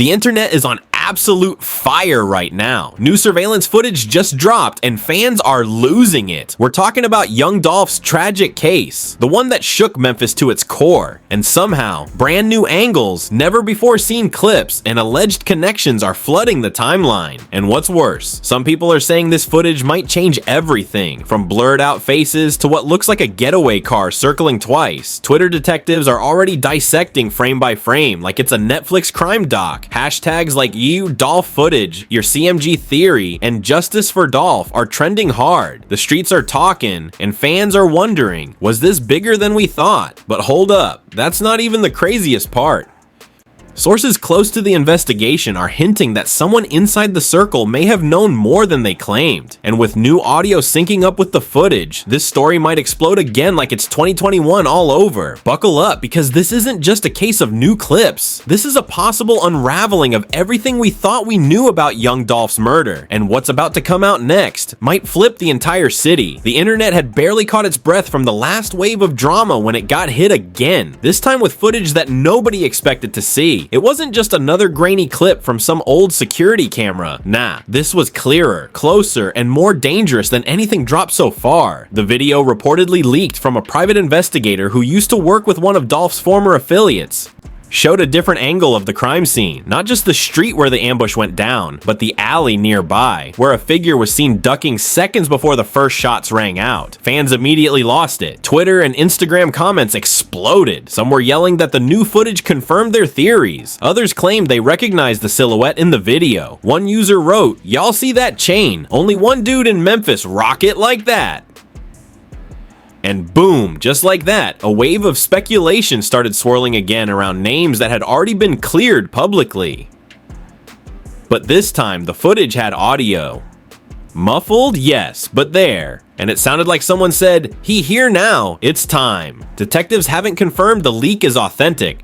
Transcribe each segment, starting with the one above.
The internet is on absolute fire right now. New surveillance footage just dropped and fans are losing it. We're talking about young Dolph's tragic case, the one that shook Memphis to its core, and somehow brand new angles, never before seen clips, and alleged connections are flooding the timeline. And what's worse, some people are saying this footage might change everything, from blurred out faces to what looks like a getaway car circling twice. Twitter detectives are already dissecting frame by frame like it's a Netflix crime doc. Hashtags like Dolph footage, your CMG theory, and justice for Dolph are trending hard. The streets are talking, and fans are wondering, was this bigger than we thought? But hold up, that's not even the craziest part. Sources close to the investigation are hinting that someone inside the circle may have known more than they claimed. And with new audio syncing up with the footage, this story might explode again like it's 2021 all over. Buckle up, because this isn't just a case of new clips. This is a possible unraveling of everything we thought we knew about young Dolph's murder. And what's about to come out next might flip the entire city. The internet had barely caught its breath from the last wave of drama when it got hit again. This time with footage that nobody expected to see. It wasn't just another grainy clip from some old security camera. Nah, this was clearer, closer, and more dangerous than anything dropped so far. The video reportedly leaked from a private investigator who used to work with one of Dolph's former affiliates. Showed a different angle of the crime scene, not just the street where the ambush went down, but the alley nearby, where a figure was seen ducking seconds before the first shots rang out. Fans immediately lost it. Twitter and Instagram comments exploded. Some were yelling that the new footage confirmed their theories. Others claimed they recognized the silhouette in the video. One user wrote, "Y'all see that chain? Only one dude in Memphis rock it like that." And boom, just like that, a wave of speculation started swirling again around names that had already been cleared publicly. But this time, the footage had audio. Muffled? Yes, but there. And it sounded like someone said, "He here now, it's time." Detectives haven't confirmed the leak is authentic,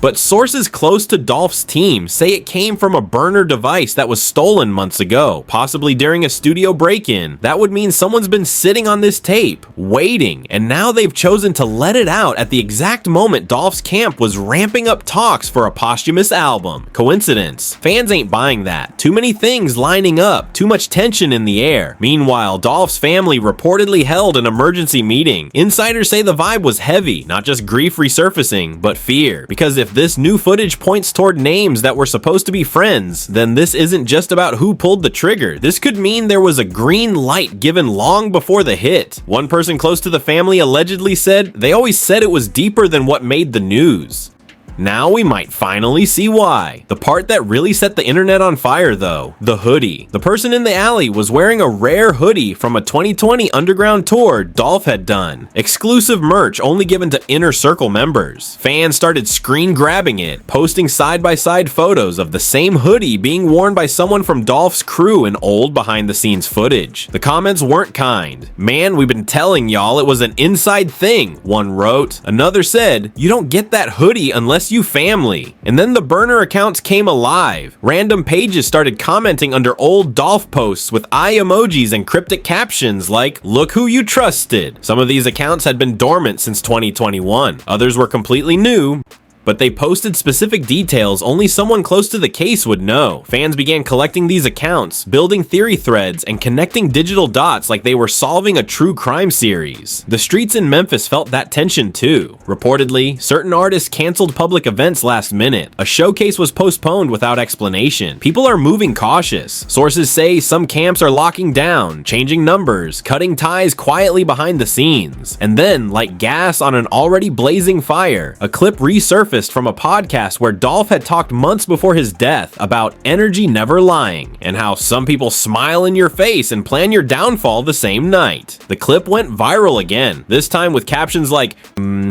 but sources close to Dolph's team say it came from a burner device that was stolen months ago, possibly during a studio break-in. That would mean someone's been sitting on this tape, waiting, and now they've chosen to let it out at the exact moment Dolph's camp was ramping up talks for a posthumous album. Coincidence? Fans ain't buying that. Too many things lining up, too much tension in the air. Meanwhile, Dolph's family reportedly held an emergency meeting. Insiders say the vibe was heavy, not just grief resurfacing, but fear, because if this new footage points toward names that were supposed to be friends, then this isn't just about who pulled the trigger. This could mean there was a green light given long before the hit. One person close to the family allegedly said, "They always said it was deeper than what made the news." Now we might finally see why. The part that really set the internet on fire though, the hoodie. The person in the alley was wearing a rare hoodie from a 2020 underground tour Dolph had done. Exclusive merch only given to Inner Circle members. Fans started screen grabbing it, posting side-by-side photos of the same hoodie being worn by someone from Dolph's crew in old behind-the-scenes footage. The comments weren't kind. "Man, we've been telling y'all it was an inside thing," one wrote. Another said, "You don't get that hoodie unless you family." And then the burner accounts came alive. Random pages started commenting under old Dolph posts with eye emojis and cryptic captions like, "Look who you trusted." Some of these accounts had been dormant since 2021. Others were completely new, but they posted specific details only someone close to the case would know. Fans began collecting these accounts, building theory threads, and connecting digital dots like they were solving a true crime series. The streets in Memphis felt that tension too. Reportedly, certain artists canceled public events last minute. A showcase was postponed without explanation. People are moving cautious. Sources say some camps are locking down, changing numbers, cutting ties quietly behind the scenes. And then, like gas on an already blazing fire, a clip resurfaced from a podcast where Dolph had talked months before his death about energy never lying, and how some people smile in your face and plan your downfall the same night. The clip went viral again, this time with captions like,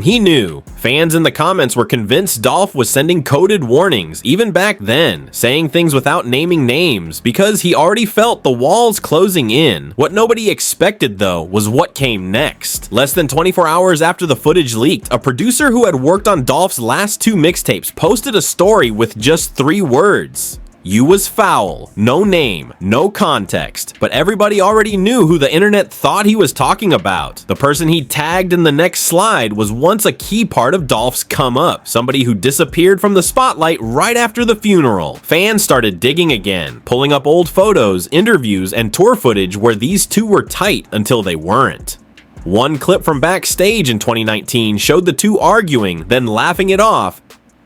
"He knew." Fans in the comments were convinced Dolph was sending coded warnings, even back then, saying things without naming names, because he already felt the walls closing in. What nobody expected, though, was what came next. Less than 24 hours after the footage leaked, a producer who had worked on Dolph's last two mixtapes posted a story with just 3 words: "You was foul, no name, no context, but everybody already knew who the internet thought he was talking about. The person he tagged in the next slide was once a key part of Dolph's come up, somebody who disappeared from the spotlight right after the funeral." Fans started digging again, pulling up old photos, interviews, and tour footage where these two were tight until they weren't. One clip from backstage in 2019 showed the two arguing, then laughing it off.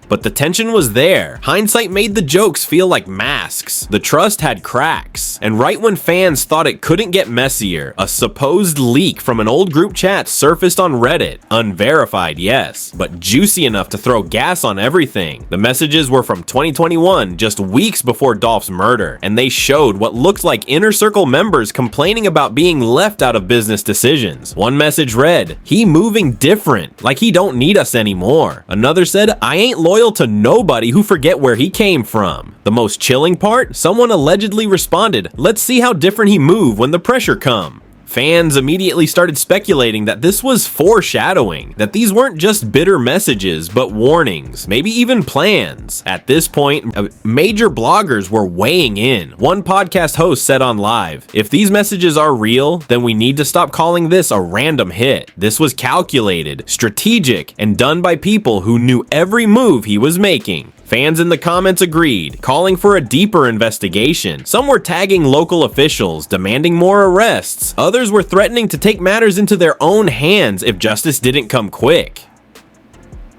But the tension was there. Hindsight made the jokes feel like masks. The trust had cracks. And right when fans thought it couldn't get messier, a supposed leak from an old group chat surfaced on Reddit. Unverified, yes, but juicy enough to throw gas on everything. The messages were from 2021, just weeks before Dolph's murder, and they showed what looked like inner circle members complaining about being left out of business decisions. One message read, "He moving different, like he don't need us anymore." Another said, "I ain't loyal to nobody who forget where he came from." The most chilling part? Someone allegedly responded, "Let's see how different he move when the pressure come." Fans immediately started speculating that this was foreshadowing, that these weren't just bitter messages, but warnings, maybe even plans. At this point, major bloggers were weighing in. One podcast host said on Live, "If these messages are real, then we need to stop calling this a random hit. This was calculated, strategic, and done by people who knew every move he was making." Fans in the comments agreed, calling for a deeper investigation. Some were tagging local officials, demanding more arrests. Others were threatening to take matters into their own hands if justice didn't come quick.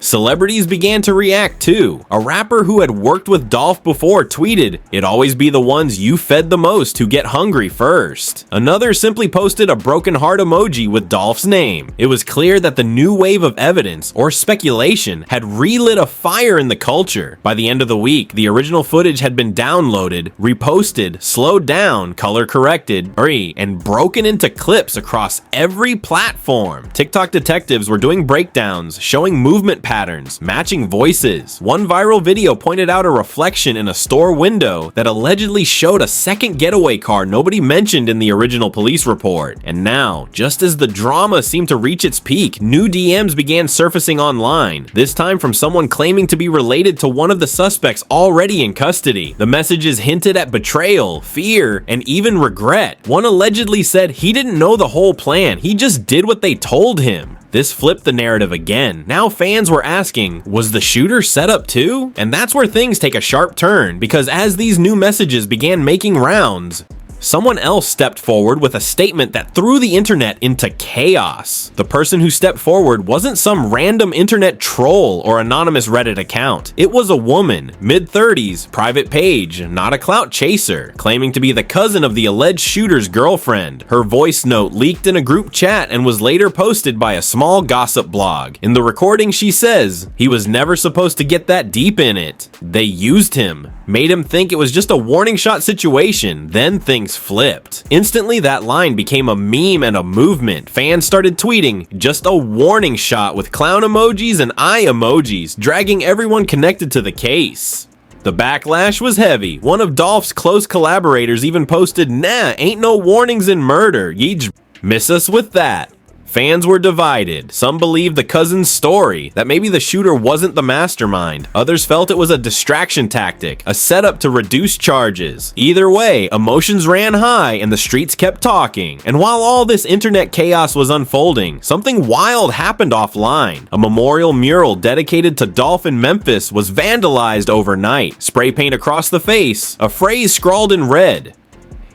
Celebrities began to react too. A rapper who had worked with Dolph before tweeted, "It always be the ones you fed the most who get hungry first." Another simply posted a broken heart emoji with Dolph's name. It was clear that the new wave of evidence, or speculation, had relit a fire in the culture. By the end of the week, the original footage had been downloaded, reposted, slowed down, color corrected, and broken into clips across every platform. TikTok detectives were doing breakdowns, showing movement patterns, matching voices. One viral video pointed out a reflection in a store window that allegedly showed a second getaway car nobody mentioned in the original police report. And now, just as the drama seemed to reach its peak, new DMs began surfacing online, this time from someone claiming to be related to one of the suspects already in custody. The messages hinted at betrayal, fear, and even regret. One allegedly said he didn't know the whole plan, he just did what they told him. This flipped the narrative again. Now fans were asking, was the shooter set up too? And that's where things take a sharp turn, because as these new messages began making rounds, someone else stepped forward with a statement that threw the internet into chaos. The person who stepped forward wasn't some random internet troll or anonymous Reddit account. It was a woman, mid-30s, private page, not a clout chaser, claiming to be the cousin of the alleged shooter's girlfriend. Her voice note leaked in a group chat and was later posted by a small gossip blog. In the recording, she says, "He was never supposed to get that deep in it. They used him, made him think it was just a warning shot situation, then things flipped." Instantly, that line became a meme and a movement. Fans started tweeting, "Just a warning shot," with clown emojis and eye emojis, dragging everyone connected to the case. The backlash was heavy. One of Dolph's close collaborators even posted, "Nah, ain't no warnings in murder. Ye'd miss us with that." Fans were divided. Some believed the cousin's story, that maybe the shooter wasn't the mastermind. Others felt it was a distraction tactic, a setup to reduce charges. Either way, emotions ran high and the streets kept talking. And while all this internet chaos was unfolding, something wild happened offline. A memorial mural dedicated to Dolph in Memphis was vandalized overnight. Spray paint across the face, a phrase scrawled in red.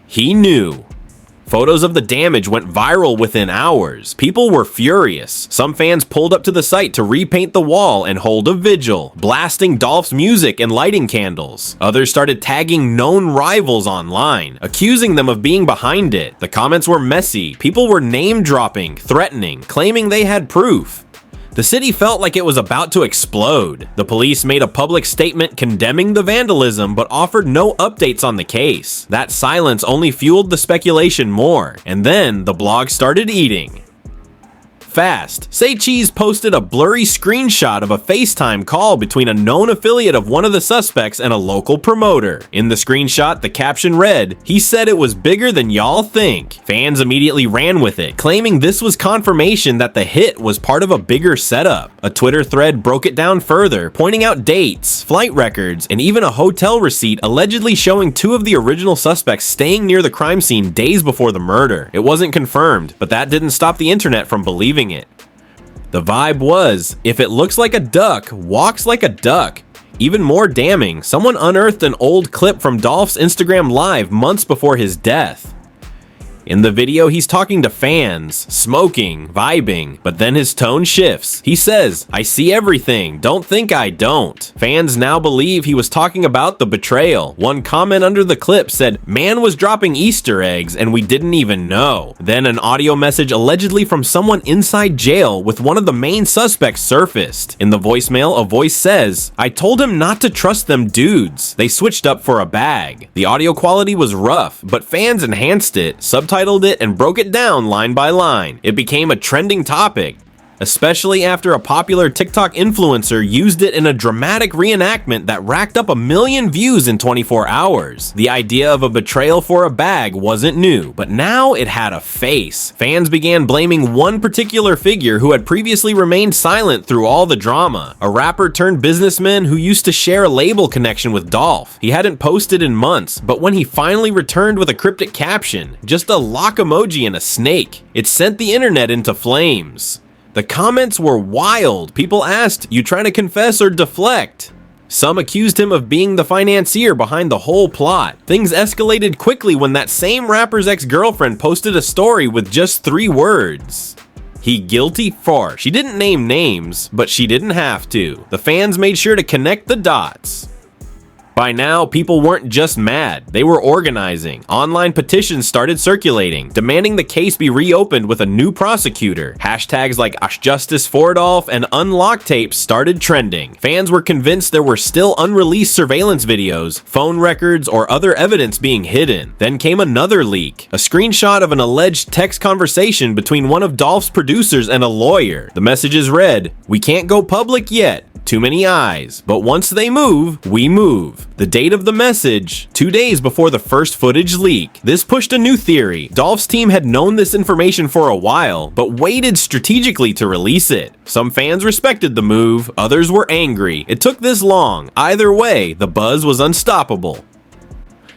"He knew." Photos of the damage went viral within hours. People were furious. Some fans pulled up to the site to repaint the wall and hold a vigil, blasting Dolph's music and lighting candles. Others started tagging known rivals online, accusing them of being behind it. The comments were messy. People were name-dropping, threatening, claiming they had proof. The city felt like it was about to explode. The police made a public statement condemning the vandalism but offered no updates on the case. That silence only fueled the speculation more, and then the blog started eating. fast. Say Cheese posted a blurry screenshot of a FaceTime call between a known affiliate of one of the suspects and a local promoter. In the screenshot, the caption read, "He said it was bigger than y'all think." Fans immediately ran with it, claiming this was confirmation that the hit was part of a bigger setup. A Twitter thread broke it down further, pointing out dates, flight records, and even a hotel receipt allegedly showing two of the original suspects staying near the crime scene days before the murder. It wasn't confirmed, but that didn't stop the internet from believing it. The vibe was, if it looks like a duck, walks like a duck. Even more damning, someone unearthed an old clip from Dolph's Instagram Live months before his death. In the video, he's talking to fans, smoking, vibing, but then his tone shifts. He says, "I see everything, don't think I don't." Fans now believe he was talking about the betrayal. One comment under the clip said, "Man was dropping Easter eggs and we didn't even know." Then an audio message allegedly from someone inside jail with one of the main suspects surfaced. In the voicemail, a voice says, "I told him not to trust them dudes. They switched up for a bag." The audio quality was rough, but fans enhanced it, subtitled it, and broke it down line by line. It became a trending topic, especially after a popular TikTok influencer used it in a dramatic reenactment that racked up 1 million views in 24 hours. The idea of a betrayal for a bag wasn't new, but now it had a face. Fans began blaming one particular figure who had previously remained silent through all the drama, a rapper turned businessman who used to share a label connection with Dolph. He hadn't posted in months, but when he finally returned with a cryptic caption, just a lock emoji and a snake, it sent the internet into flames. The comments were wild. People asked, "You trying to confess or deflect?" Some accused him of being the financier behind the whole plot. Things escalated quickly when that same rapper's ex-girlfriend posted a story with just 3 words. "He guilty for." She didn't name names, but she didn't have to. The fans made sure to connect the dots. By now, people weren't just mad, they were organizing. Online petitions started circulating, demanding the case be reopened with a new prosecutor. Hashtags like Justice for Dolph and Unlock tapes started trending. Fans were convinced there were still unreleased surveillance videos, phone records, or other evidence being hidden. Then came another leak, a screenshot of an alleged text conversation between one of Dolph's producers and a lawyer. The messages read, "We can't go public yet. Too many eyes, but once they move, we move." The date of the message, 2 days before the first footage leak. This pushed a new theory. Dolph's team had known this information for a while, but waited strategically to release it. Some fans respected the move, others were angry. It took this long. Either way, the buzz was unstoppable.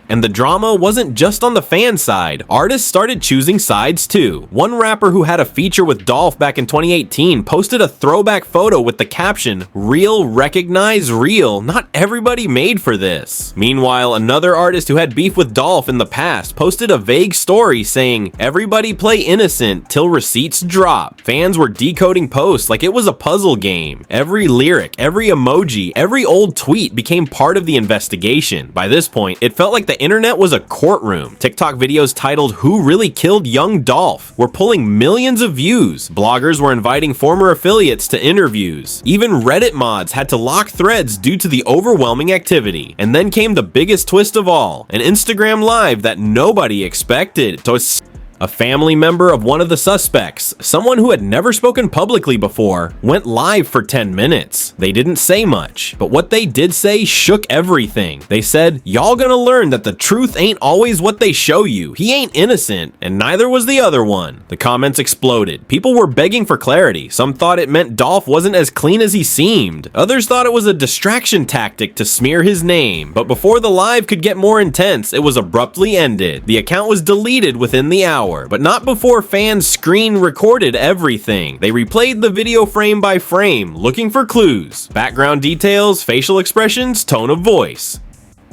And the drama wasn't just on the fan side. Artists started choosing sides too. One rapper who had a feature with Dolph back in 2018 posted a throwback photo with the caption, "Real recognize real, not everybody made for this." Meanwhile, another artist who had beef with Dolph in the past posted a vague story saying, "Everybody play innocent till receipts drop." Fans were decoding posts like it was a puzzle game. Every lyric, every emoji, every old tweet became part of the investigation. By this point, it felt like the internet was a courtroom. TikTok videos titled "Who Really Killed Young Dolph" were pulling millions of views. Bloggers were inviting former affiliates to interviews. Even Reddit mods had to lock threads due to the overwhelming activity. And then came the biggest twist of all, an Instagram Live that nobody expected. A family member of one of the suspects, someone who had never spoken publicly before, went live for 10 minutes. They didn't say much, but what they did say shook everything. They said, "Y'all gonna learn that the truth ain't always what they show you. He ain't innocent, and neither was the other one." The comments exploded. People were begging for clarity. Some thought it meant Dolph wasn't as clean as he seemed. Others thought it was a distraction tactic to smear his name. But before the live could get more intense, it was abruptly ended. The account was deleted within the hour. But not before fans screen recorded everything. They replayed the video frame by frame, looking for clues, background details, facial expressions, tone of voice.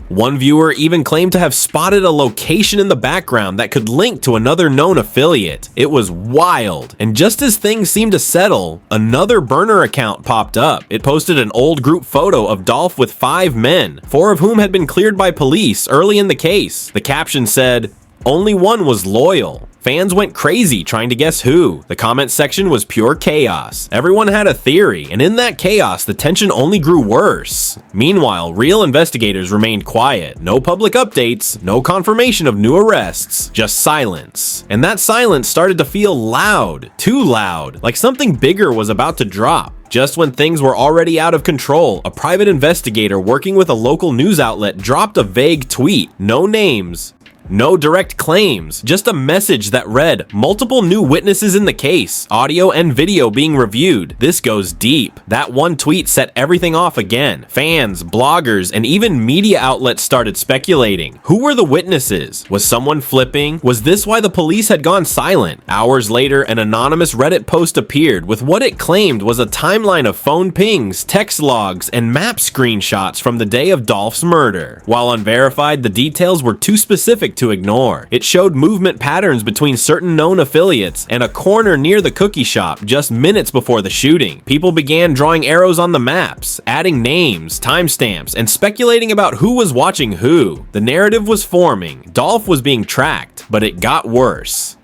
One viewer even claimed to have spotted a location in the background that could link to another known affiliate. It was wild. And just as things seemed to settle, another burner account popped up. It posted an old group photo of Dolph with 5 men, 4 of whom had been cleared by police early in the case. The caption said, Only one was loyal. Fans went crazy trying to guess who. The comment section was pure chaos. Everyone had a theory, and in that chaos, the tension only grew worse. Meanwhile, real investigators remained quiet. No public updates, no confirmation of new arrests, just silence. And that silence started to feel loud, too loud, like something bigger was about to drop. Just when things were already out of control, a private investigator working with a local news outlet dropped a vague tweet. No names, no direct claims, just a message that read, multiple new witnesses in the case, audio and video being reviewed. This goes deep. That one tweet set everything off again. Fans, bloggers, and even media outlets started speculating. Who were the witnesses? Was someone flipping? Was this why the police had gone silent? Hours later, an anonymous Reddit post appeared with what it claimed was a timeline of phone pings, text logs, and map screenshots from the day of Dolph's murder. While unverified, the details were too specific to ignore. It showed movement patterns between certain known affiliates and a corner near the cookie shop just minutes before the shooting. People began drawing arrows on the maps, adding names, timestamps, and speculating about who was watching who. The narrative was forming. Dolph was being tracked, but it got worse.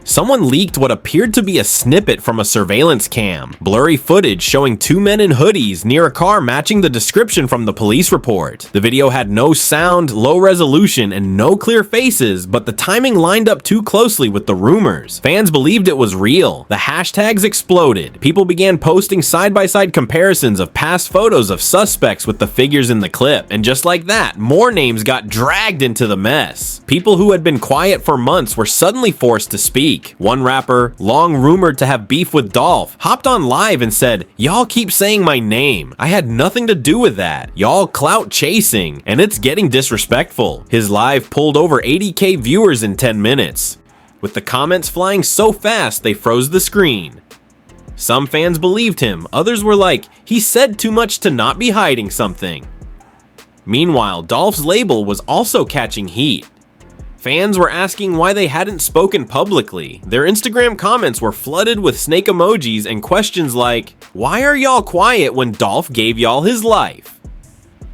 Someone leaked what appeared to be a snippet from a surveillance cam. Blurry footage showing two men in hoodies near a car matching the description from the police report. The video had no sound, low resolution, and no clear faces, but the timing lined up too closely with the rumors. Fans believed it was real. The hashtags exploded. People began posting side-by-side comparisons of past photos of suspects with the figures in the clip. And just like that, more names got dragged into the mess. People who had been quiet for months were suddenly forced to speak. One rapper, long rumored to have beef with Dolph, hopped on live and said, "Y'all keep saying my name. I had nothing to do with that. Y'all clout chasing, and it's getting disrespectful." His live pulled over 80K viewers in 10 minutes, with the comments flying so fast they froze the screen. Some fans believed him, others were like, he said too much to not be hiding something. Meanwhile, Dolph's label was also catching heat. Fans were asking why they hadn't spoken publicly. Their Instagram comments were flooded with snake emojis and questions like, "Why are y'all quiet when Dolph gave y'all his life?"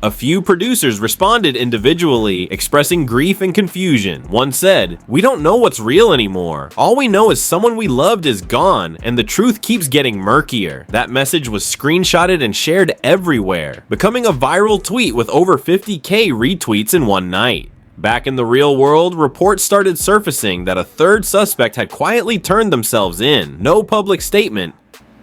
A few producers responded individually, expressing grief and confusion. One said, "We don't know what's real anymore. All we know is someone we loved is gone, and the truth keeps getting murkier." That message was screenshotted and shared everywhere, becoming a viral tweet with over 50K retweets in one night. Back in the real world, reports started surfacing that a third suspect had quietly turned themselves in. No public statement,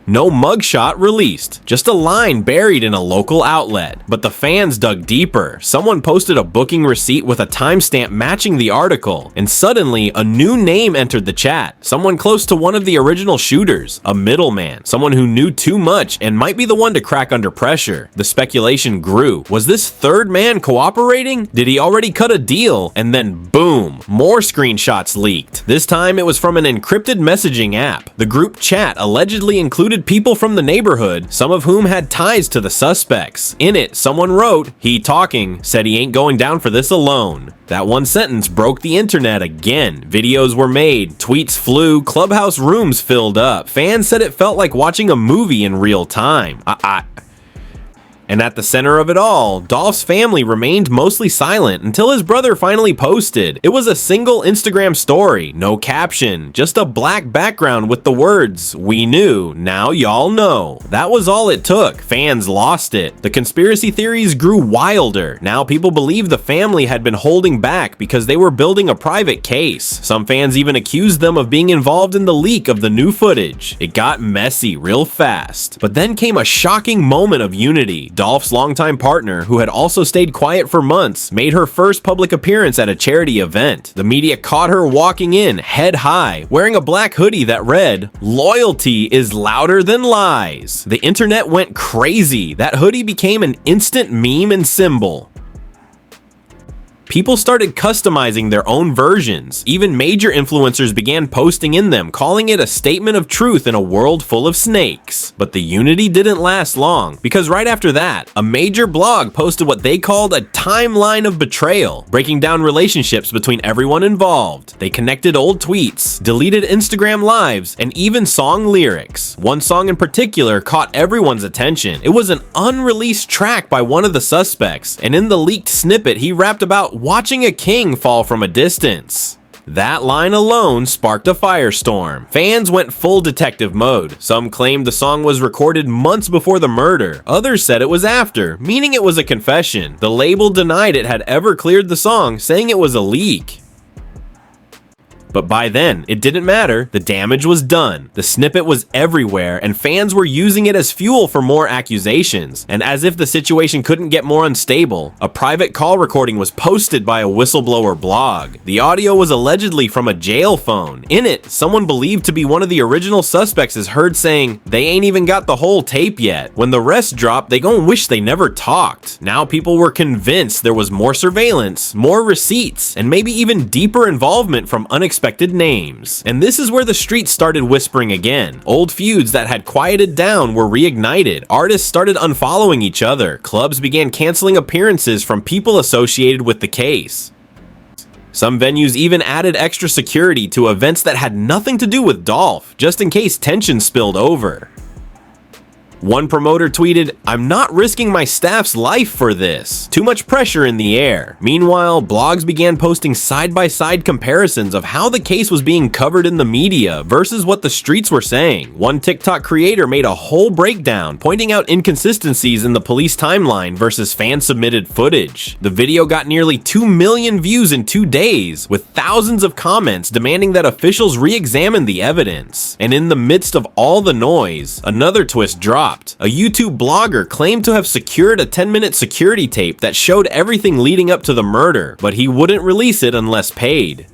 no mugshot released, just a line buried in a local outlet. But the fans dug deeper. Someone posted a booking receipt with a timestamp matching the article, and suddenly a new name entered the chat. Someone close to one of the original shooters, a middleman, someone who knew too much and might be the one to crack under pressure. The speculation grew. Was this third man cooperating? Did he already cut a deal? And then boom, more screenshots leaked. This time it was from an encrypted messaging app. The group chat allegedly included people from the neighborhood, some of whom had ties to the suspects. In it, someone wrote, "He talking, said he ain't going down for this alone." That one sentence broke the internet again. Videos were made, tweets flew, clubhouse rooms filled up. Fans said it felt like watching a movie in real time. And at the center of it all, Dolph's family remained mostly silent until his brother finally posted. It was a single Instagram story, no caption, just a black background with the words, "We knew, now y'all know." That was all it took. Fans lost it. The conspiracy theories grew wilder. Now people believe the family had been holding back because they were building a private case. Some fans even accused them of being involved in the leak of the new footage. It got messy real fast. But then came a shocking moment of unity. Dolph's longtime partner, who had also stayed quiet for months, made her first public appearance at a charity event. The media caught her walking in, head high, wearing a black hoodie that read, "Loyalty is louder than lies." The internet went crazy. That hoodie became an instant meme and symbol. People started customizing their own versions. Even major influencers began posting in them, calling it a statement of truth in a world full of snakes. But the unity didn't last long, because right after that, a major blog posted what they called a timeline of betrayal, breaking down relationships between everyone involved. They connected old tweets, deleted Instagram lives, and even song lyrics. One song in particular caught everyone's attention. It was an unreleased track by one of the suspects, and in the leaked snippet, he rapped about watching a king fall from a distance. That line alone sparked a firestorm. Fans went full detective mode. Some claimed the song was recorded months before the murder. Others said it was after, meaning it was a confession. The label denied it had ever cleared the song, saying it was a leak. But by then, it didn't matter. The damage was done. The snippet was everywhere, and fans were using it as fuel for more accusations. And as if the situation couldn't get more unstable, a private call recording was posted by a whistleblower blog. The audio was allegedly from a jail phone. In it, someone believed to be one of the original suspects is heard saying, "They ain't even got the whole tape yet. When the rest drop, they gon' wish they never talked." Now people were convinced there was more surveillance, more receipts, and maybe even deeper involvement from unexpected names. And this is where the streets started whispering again. Old feuds that had quieted down were reignited. Artists started unfollowing each other. Clubs began canceling appearances from people associated with the case. Some venues even added extra security to events that had nothing to do with Dolph, just in case tension spilled over. One promoter tweeted, "I'm not risking my staff's life for this. Too much pressure in the air." Meanwhile, blogs began posting side-by-side comparisons of how the case was being covered in the media versus what the streets were saying. One TikTok creator made a whole breakdown, pointing out inconsistencies in the police timeline versus fan-submitted footage. The video got nearly 2 million views in 2 days, with thousands of comments demanding that officials re-examine the evidence. And in the midst of all the noise, another twist dropped. A YouTube blogger claimed to have secured a 10-minute security tape that showed everything leading up to the murder, but he wouldn't release it unless paid.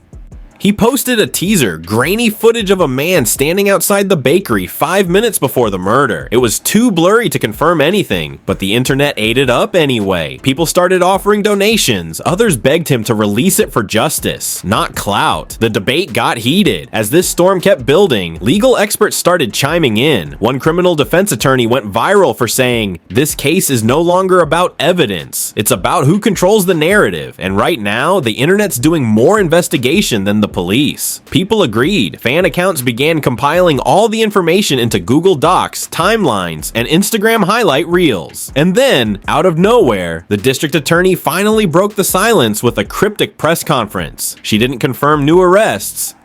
He posted a teaser, grainy footage of a man standing outside the bakery 5 minutes before the murder. It was too blurry to confirm anything, but the internet ate it up anyway. People started offering donations. Others begged him to release it for justice, not clout. The debate got heated. As this storm kept building, legal experts started chiming in. One criminal defense attorney went viral for saying, "This case is no longer about evidence. It's about who controls the narrative. And right now, the internet's doing more investigation than the police." People agreed. Fan accounts began compiling all the information into Google Docs, timelines, and Instagram highlight reels. And then, out of nowhere, the district attorney finally broke the silence with a cryptic press conference. She didn't confirm new arrests,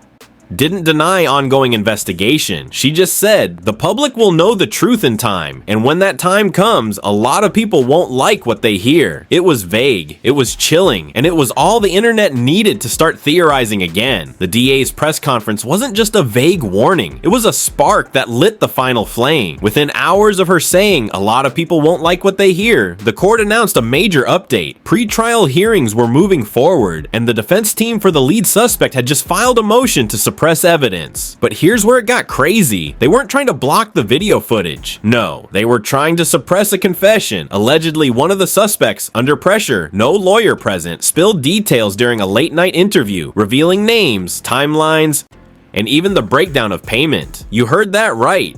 didn't deny ongoing investigation. She just said, "The public will know the truth in time, and when that time comes, a lot of people won't like what they hear." It was vague, it was chilling, and it was all the internet needed to start theorizing again. The DA's press conference wasn't just a vague warning, it was a spark that lit the final flame. Within hours of her saying, "A lot of people won't like what they hear," the court announced a major update. Pre-trial hearings were moving forward, and the defense team for the lead suspect had just filed a motion to suppress evidence. But here's where it got crazy. They weren't trying to block the video footage. No, they were trying to suppress a confession. Allegedly, one of the suspects, under pressure, no lawyer present, spilled details during a late-night interview, revealing names, timelines, and even the breakdown of payment. You heard that right.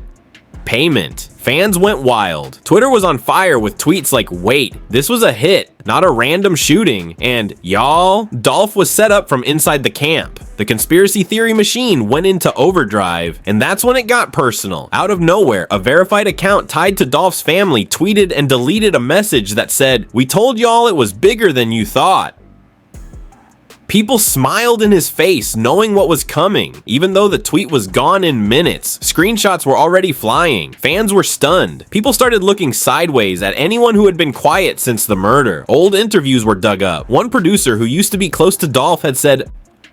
Payment. Fans went wild. Twitter was on fire with tweets like, "Wait, this was a hit, not a random shooting," and "Y'all, Dolph was set up from inside the camp." The conspiracy theory machine went into overdrive, and that's when it got personal. Out of nowhere, a verified account tied to Dolph's family tweeted and deleted a message that said, "We told y'all it was bigger than you thought." People smiled in his face, knowing what was coming. Even though the tweet was gone in minutes, screenshots were already flying. Fans were stunned. People started looking sideways at anyone who had been quiet since the murder. Old interviews were dug up. One producer who used to be close to Dolph had said,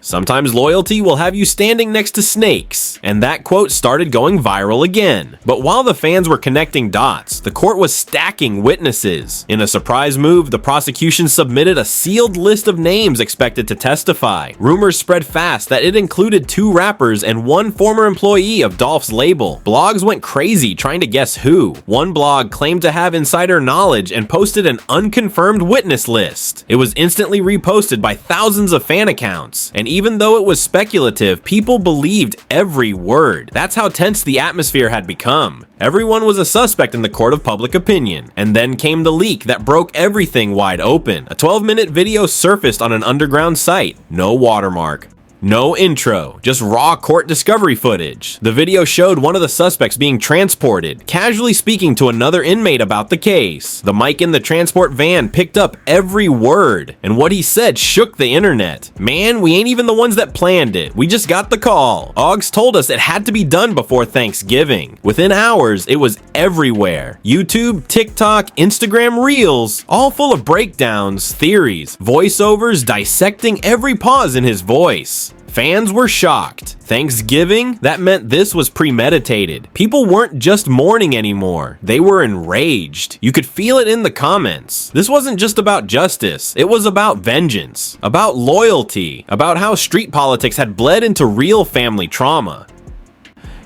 "Sometimes loyalty will have you standing next to snakes," and that quote started going viral again. But while the fans were connecting dots, the court was stacking witnesses. In a surprise move, the prosecution submitted a sealed list of names expected to testify. Rumors spread fast that it included 2 rappers and 1 former employee of Dolph's label. Blogs went crazy trying to guess who. One blog claimed to have insider knowledge and posted an unconfirmed witness list. It was instantly reposted by thousands of fan accounts, and even though it was speculative, people believed every word. That's how tense the atmosphere had become. Everyone was a suspect in the court of public opinion. And then came the leak that broke everything wide open. A 12-minute video surfaced on an underground site. No watermark, No intro, just raw court discovery footage. The video showed one of the suspects being transported, casually speaking to another inmate about the case. The mic in the transport van picked up every word, and what he said shook the internet. "Man, we ain't even the ones that planned it. We just got the call. Oggs told us it had to be done before Thanksgiving." Within hours, it was everywhere. YouTube, TikTok, Instagram Reels, all full of breakdowns, theories, voiceovers dissecting every pause in his voice. Fans were shocked. Thanksgiving? That meant this was premeditated. People weren't just mourning anymore. They were enraged. You could feel it in the comments. This wasn't just about justice. It was about vengeance, about loyalty, about how street politics had bled into real family trauma.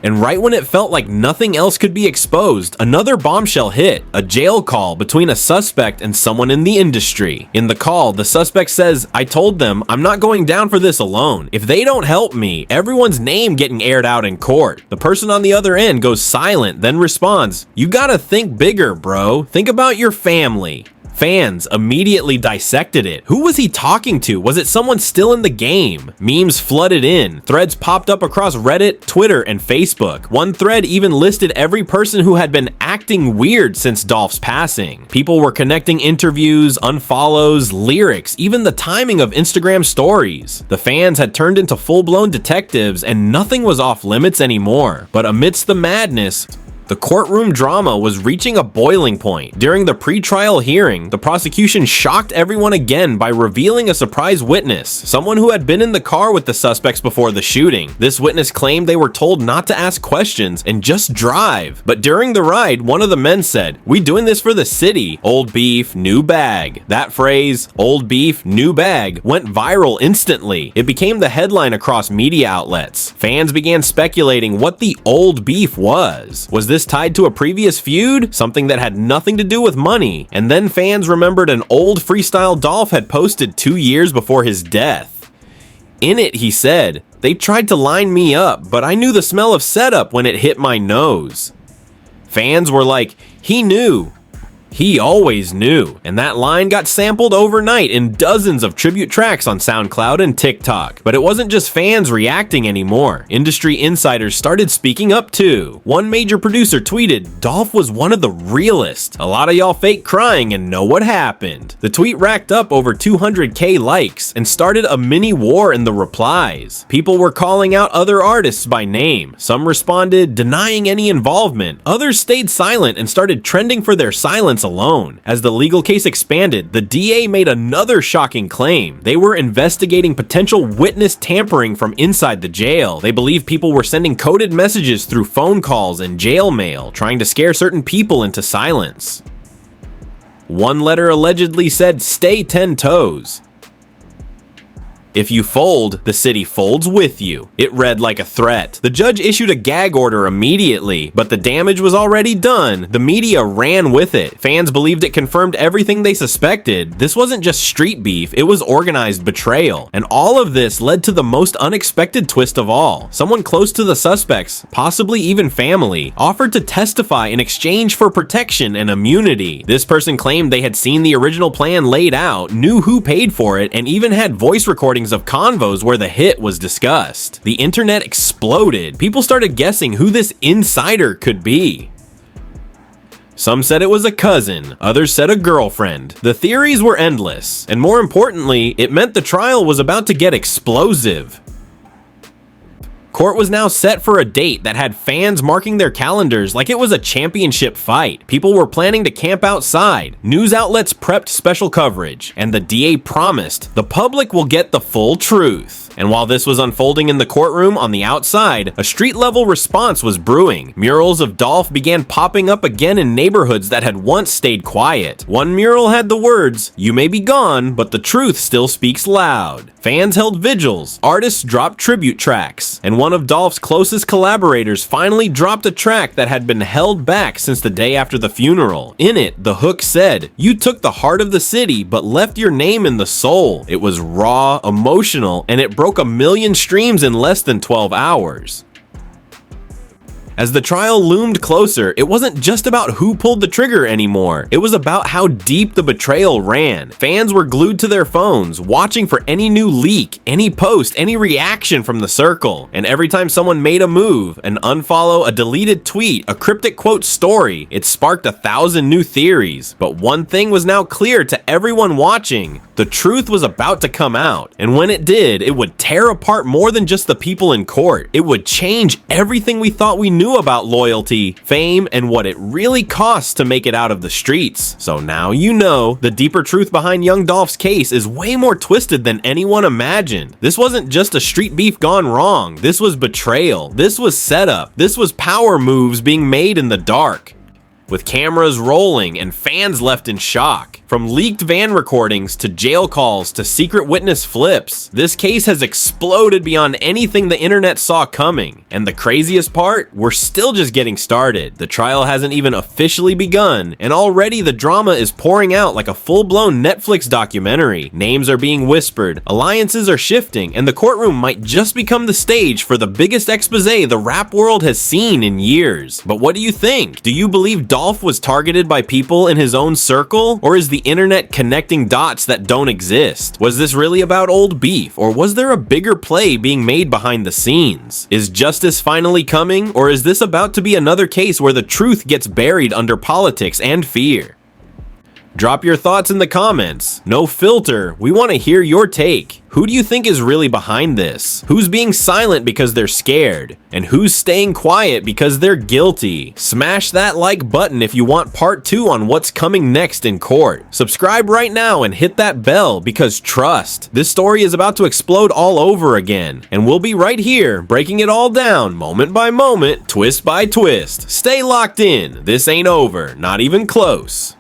And right when it felt like nothing else could be exposed, another bombshell hit, a jail call between a suspect and someone in the industry. In the call, the suspect says, "I told them I'm not going down for this alone. If they don't help me, everyone's name getting aired out in court." The person on the other end goes silent, then responds, "You gotta think bigger, bro. Think about your family." Fans immediately dissected it. Who was he talking to? Was it someone still in the game? Memes flooded in. Threads popped up across Reddit, Twitter, and Facebook. One thread even listed every person who had been acting weird since Dolph's passing. People were connecting interviews, unfollows, lyrics, even the timing of Instagram stories. The fans had turned into full-blown detectives, and nothing was off limits anymore. But amidst the madness, the courtroom drama was reaching a boiling point. During the pre-trial hearing, the prosecution shocked everyone again by revealing a surprise witness, someone who had been in the car with the suspects before the shooting. This witness claimed they were told not to ask questions and just drive. But during the ride, one of the men said, "We doing this for the city. Old beef, new bag." That phrase, "old beef, new bag," went viral instantly. It became the headline across media outlets. Fans began speculating what the old beef was. Was this tied to a previous feud? Something that had nothing to do with money. And then fans remembered an old freestyle Dolph had posted 2 years before his death. In it, he said, "They tried to line me up, but I knew the smell of setup when it hit my nose." Fans were like, "He knew. He always knew." And that line got sampled overnight in dozens of tribute tracks on SoundCloud and TikTok. But it wasn't just fans reacting anymore. Industry insiders started speaking up too. One major producer tweeted, "Dolph was one of the realest. A lot of y'all fake crying and know what happened." The tweet racked up over 200K likes and started a mini war in the replies. People were calling out other artists by name. Some responded, denying any involvement. Others stayed silent and started trending for their silence alone. As the legal case expanded, the DA made another shocking claim. They were investigating potential witness tampering from inside the jail. They believed people were sending coded messages through phone calls and jail mail, trying to scare certain people into silence. One letter allegedly said, "Stay 10 toes. If you fold, the city folds with you." It read like a threat. The judge issued a gag order immediately, but the damage was already done. The media ran with it. Fans believed it confirmed everything they suspected. This wasn't just street beef, it was organized betrayal. And all of this led to the most unexpected twist of all. Someone close to the suspects, possibly even family, offered to testify in exchange for protection and immunity. This person claimed they had seen the original plan laid out, knew who paid for it, and even had voice recordings of convos where the hit was discussed. The internet exploded. People started guessing who this insider could be. Some said it was a cousin, others said a girlfriend. The theories were endless, and more importantly, it meant the trial was about to get explosive. Court was now set for a date that had fans marking their calendars like it was a championship fight. People were planning to camp outside. News outlets prepped special coverage, and the DA promised the public will get the full truth. And while this was unfolding in the courtroom on the outside, a street-level response was brewing. Murals of Dolph began popping up again in neighborhoods that had once stayed quiet. One mural had the words, "You may be gone, but the truth still speaks loud." Fans held vigils, artists dropped tribute tracks, and one of Dolph's closest collaborators finally dropped a track that had been held back since the day after the funeral. In it, the hook said, "You took the heart of the city, but left your name in the soul." It was raw, emotional, and it broke 1 million streams in less than 12 hours. As the trial loomed closer, it wasn't just about who pulled the trigger anymore. It was about how deep the betrayal ran. Fans were glued to their phones, watching for any new leak, any post, any reaction from the circle. And every time someone made a move, an unfollow, a deleted tweet, a cryptic quote story, it sparked 1,000 new theories. But one thing was now clear to everyone watching: the truth was about to come out. And when it did, it would tear apart more than just the people in court. It would change everything we thought we knew about loyalty, fame, and what it really costs to make it out of the streets. So now you know, the deeper truth behind young Dolph's case is way more twisted than anyone imagined. This wasn't just a street beef gone wrong. This was betrayal. This was setup. This was power moves being made in the dark. With cameras rolling and fans left in shock. From leaked van recordings to jail calls to secret witness flips, this case has exploded beyond anything the internet saw coming. And the craziest part? We're still just getting started. The trial hasn't even officially begun, and already the drama is pouring out like a full-blown Netflix documentary. Names are being whispered, alliances are shifting, and the courtroom might just become the stage for the biggest expose the rap world has seen in years. But what do you think? Do you believe Dolph was targeted by people in his own circle? Or is the internet connecting dots that don't exist? Was this really about old beef? Or was there a bigger play being made behind the scenes? Is justice finally coming? Or is this about to be another case where the truth gets buried under politics and fear? Drop your thoughts in the comments. No filter. We want to hear your take. Who do you think is really behind this? Who's being silent because they're scared? And who's staying quiet because they're guilty? Smash that like button if you want part 2 on what's coming next in court. Subscribe right now and hit that bell, because trust, this story is about to explode all over again. And we'll be right here, breaking it all down, moment by moment, twist by twist. Stay locked in. This ain't over, not even close.